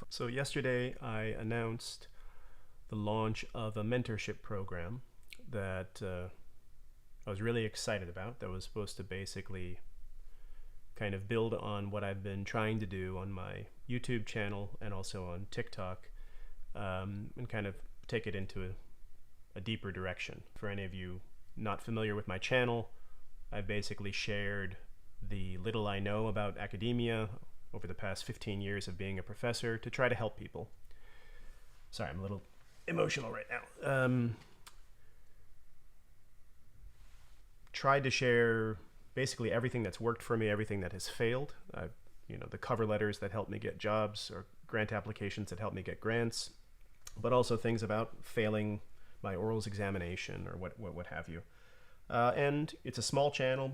So yesterday I announced the launch of a mentorship program that I was really excited about. That was supposed to basically kind of build on what I've been trying to do on my YouTube channel and also on TikTok, and kind of take it into a deeper direction. For any of you not familiar with my channel, I've basically shared the little I know about academia over the past 15 years of being a professor to try to help people. Sorry, I'm a little emotional right now. Tried to share basically everything that's worked for me, everything that has failed. The cover letters that helped me get jobs or grant applications that helped me get grants, but also things about failing my orals examination or what have you. And it's a small channel,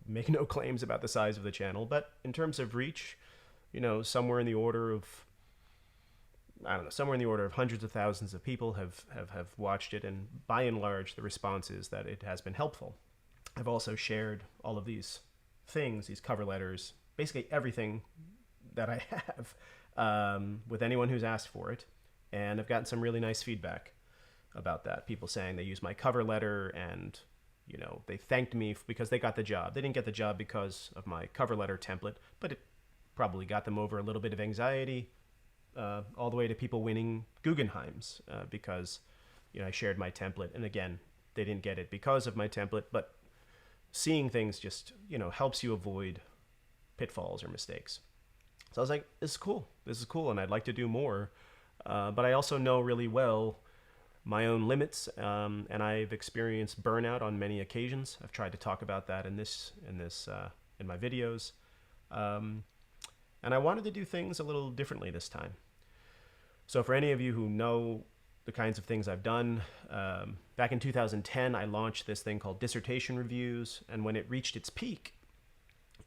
make no claims about the size of the channel, but in terms of reach, somewhere in the order of, I don't know, somewhere in the order of hundreds of thousands of people have watched it, and by and large, the response is that it has been helpful. I've also shared all of these things, these cover letters, basically everything that I have, with anyone who's asked for it, and I've gotten some really nice feedback about that. People saying they used my cover letter and they thanked me because they got the job. They didn't get the job because of my cover letter template, but it probably got them over a little bit of anxiety, all the way to people winning Guggenheims because I shared my template. And again, they didn't get it because of my template, but seeing things just helps you avoid pitfalls or mistakes. So I was like, this is cool, and I'd like to do more. But I also know really well my own limits, and I've experienced burnout on many occasions. I've tried to talk about that in my videos, and I wanted to do things a little differently this time. So for any of you who know the kinds of things I've done, back in 2010, I launched this thing called Dissertation Reviews, and when it reached its peak,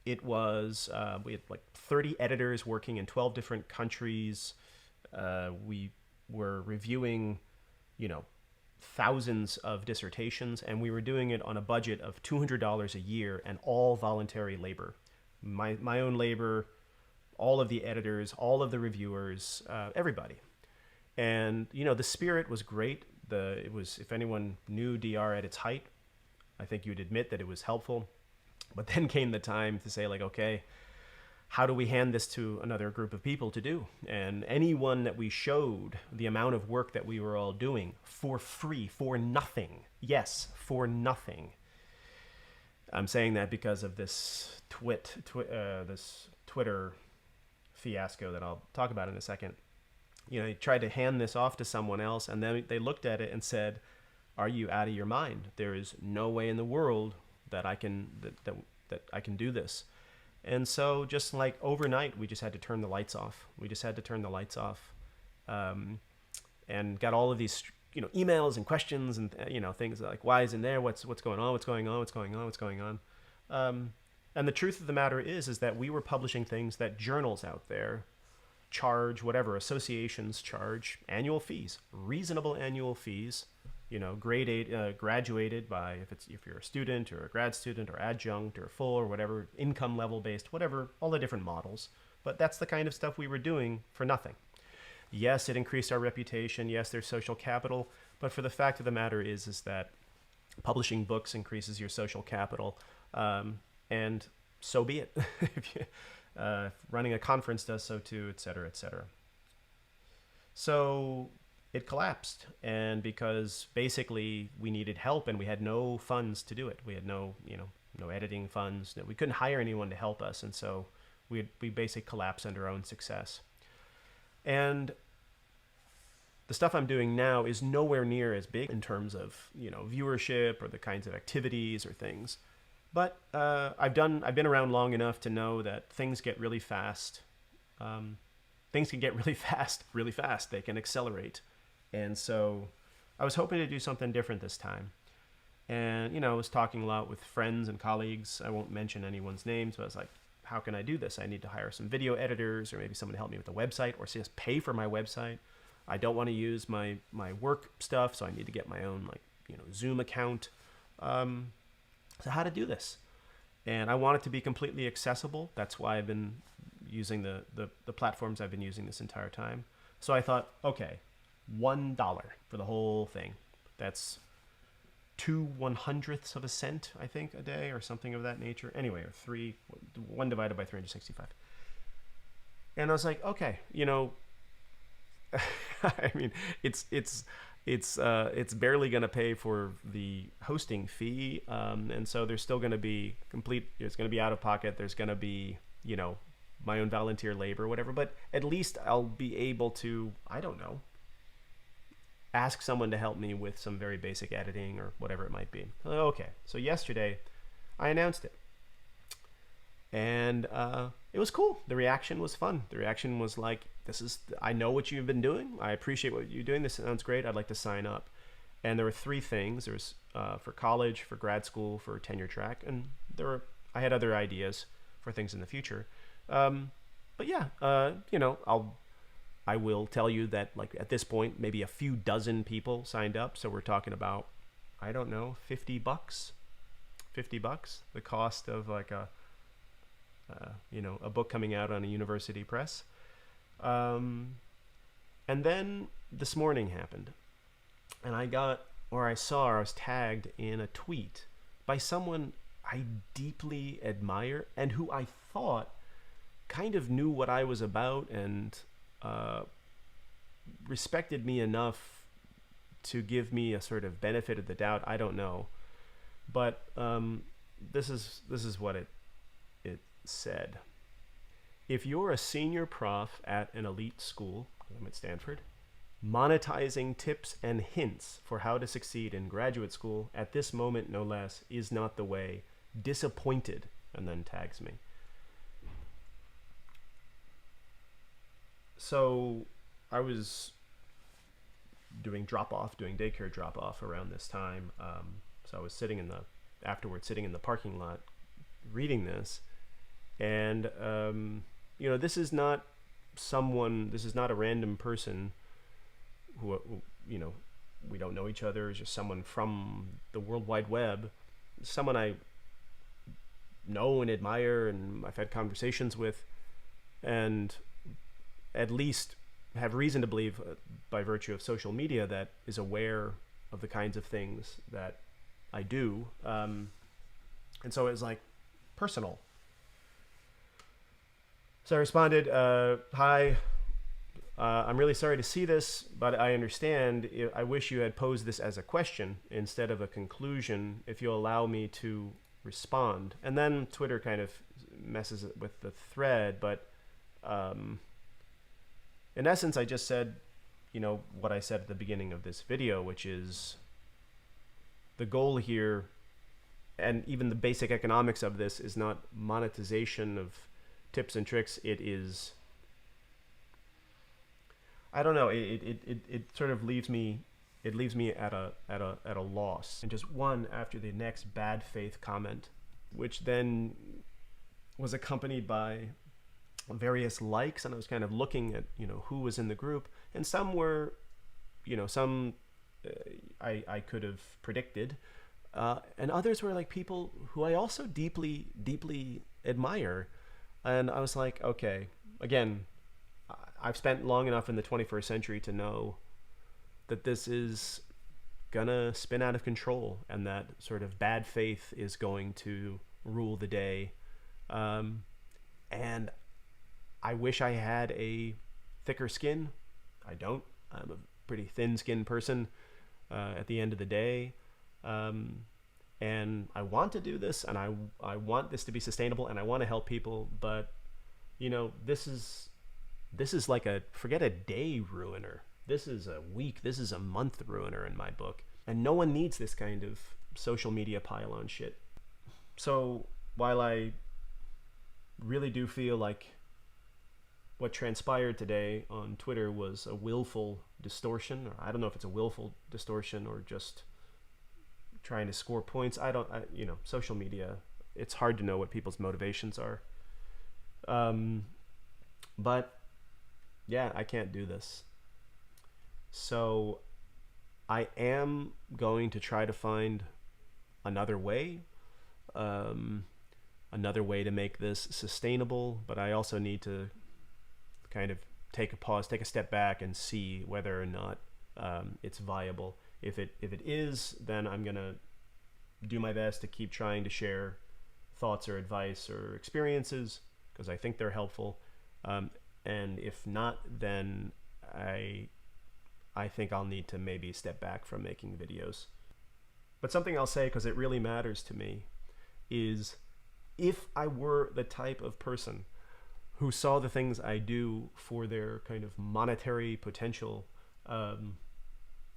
it was we had like 30 editors working in 12 different countries. We were reviewing thousands of dissertations, and we were doing it on a budget of $200 a year and all voluntary labor. My own labor, all of the editors, all of the reviewers, everybody. And the spirit was great. It was, if anyone knew DR at its height, I think you'd admit that it was helpful. But then came the time to say, like, okay, how do we hand this to another group of people to do? And anyone that we showed the amount of work that we were all doing for free, for nothing, yes, for nothing. I'm saying that because of this this Twitter fiasco that I'll talk about in a second. He tried to hand this off to someone else, and then they looked at it and said, "Are you out of your mind? There is no way in the world that I can that I can do this." And so just like overnight, we just had to turn the lights off. And got all of these, emails and questions and, things like, why isn't there? What's going on? What's going on? What's going on? What's going on? And the truth of the matter is that we were publishing things that journals out there charge, whatever associations charge, annual fees, reasonable annual fees, grade 8, graduated by, if you're a student or a grad student or adjunct or full or whatever, income level based, whatever, all the different models. But that's the kind of stuff we were doing for nothing. Yes, it increased our reputation. Yes, there's social capital. But for the fact of the matter is that publishing books increases your social capital. And so be it. Running a conference does so too, et cetera, et cetera. So it collapsed, and because basically we needed help and we had no funds to do it. We had no editing funds. We couldn't hire anyone to help us, and so we basically collapsed under our own success. And the stuff I'm doing now is nowhere near as big in terms of viewership or the kinds of activities or things. But I've been around long enough to know that things get really fast. Things can get really fast, really fast. They can accelerate. And so I was hoping to do something different this time. And, I was talking a lot with friends and colleagues. I won't mention anyone's names, but I was like, how can I do this? I need to hire some video editors, or maybe someone to help me with the website, or just pay for my website. I don't want to use my work stuff, so I need to get my own Zoom account. So how to do this? And I want it to be completely accessible. That's why I've been using the platforms I've been using this entire time. So I thought, okay, $1 for the whole thing. That's 2/100ths of a cent, I think, a day or something of that nature. Anyway, or 1 divided by 365. And I was like, okay, I mean, it's barely going to pay for the hosting fee, and so there's still going to be it's going to be out of pocket. There's going to be, my own volunteer labor, whatever. But at least I'll be able to, I don't know, ask someone to help me with some very basic editing or whatever it might be. Okay, so yesterday I announced it, and it was cool. The reaction was fun. The reaction was like, I know what you've been doing. I appreciate what you're doing. This sounds great. I'd like to sign up. And there were 3 things. There was for college, for grad school, for tenure track, and I had other ideas for things in the future. But yeah, I will tell you that, like, at this point, maybe a few dozen people signed up. So we're talking about, I don't know, $50, $50, the cost of like a book coming out on a university press. And then this morning happened, and I was tagged in a tweet by someone I deeply admire and who I thought kind of knew what I was about and respected me enough to give me a sort of benefit of the doubt. I don't know, but this is what it said. If you're a senior prof at an elite school, I'm at Stanford, monetizing tips and hints for how to succeed in graduate school at this moment, no less, is not the way. Disappointed, and then tags me. So I was doing daycare drop-off around this time. So I was sitting in the parking lot reading this. And, this is not a random person who, we don't know each other. It's just someone from the World Wide Web, someone I know and admire and I've had conversations with, and at least have reason to believe by virtue of social media that is aware of the kinds of things that I do. And so it was like personal. So I responded, hi, I'm really sorry to see this, but I understand. I wish you had posed this as a question instead of a conclusion, if you'll allow me to respond. And then Twitter kind of messes with the thread, but in essence, I just said, what I said at the beginning of this video, which is the goal here, and even the basic economics of this, is not monetization of tips and tricks. It is, I don't know, it sort of leaves me at a loss. And just one after the next bad faith comment, which then was accompanied by various likes, and I was kind of looking at who was in the group, and some were I could have predicted, and others were like people who I also deeply admire. And I was like, okay, again, I've spent long enough in the 21st century to know that this is gonna spin out of control, and that sort of bad faith is going to rule the day. And I wish I had a thicker skin. I don't. I'm a pretty thin-skinned person at the end of the day. And I want to do this, and I want this to be sustainable, and I want to help people. But, this is like forget a day ruiner. This is a week, this is a month ruiner in my book. And no one needs this kind of social media pile-on shit. So while I really do feel like what transpired today on Twitter was a willful distortion, or I don't know if it's a willful distortion or just trying to score points. Social media, it's hard to know what people's motivations are. But yeah, I can't do this. So I am going to try to find another way. another way to make this sustainable, but I also need to kind of take a pause, take a step back, and see whether or not it's viable. If it is, then I'm gonna do my best to keep trying to share thoughts or advice or experiences because I think they're helpful. And if not, then I think I'll need to maybe step back from making videos. But something I'll say, because it really matters to me, is if I were the type of person who saw the things I do for their kind of monetary potential,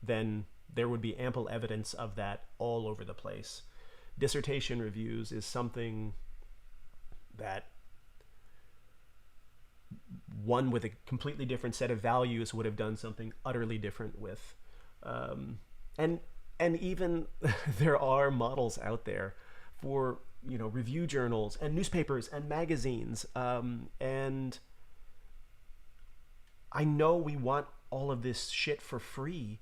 then there would be ample evidence of that all over the place. Dissertation reviews is something that one with a completely different set of values would have done something utterly different with. And even there are models out there for, you know, review journals and newspapers and magazines. And I know we want all of this shit for free,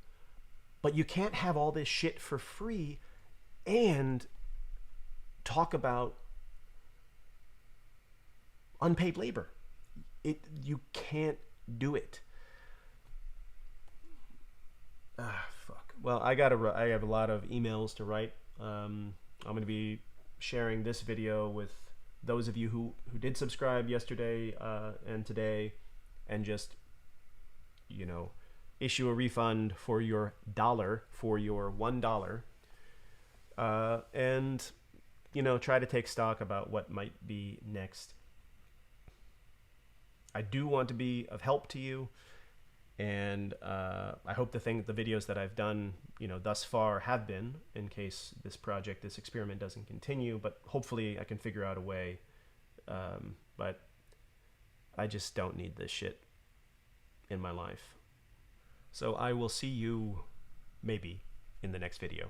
but you can't have all this shit for free and talk about unpaid labor. You can't do it. Fuck. Well, I have a lot of emails to write. I'm going to be sharing this video with those of you who did subscribe yesterday and today, and just, you know, issue a refund for your $1, and, you know, try to take stock about what might be next. I do want to be of help to you, and I hope the videos that I've done, you know, thus far have been, in case this experiment doesn't continue, but hopefully I can figure out a way. But I just don't need this shit in my life. So I will see you maybe in the next video.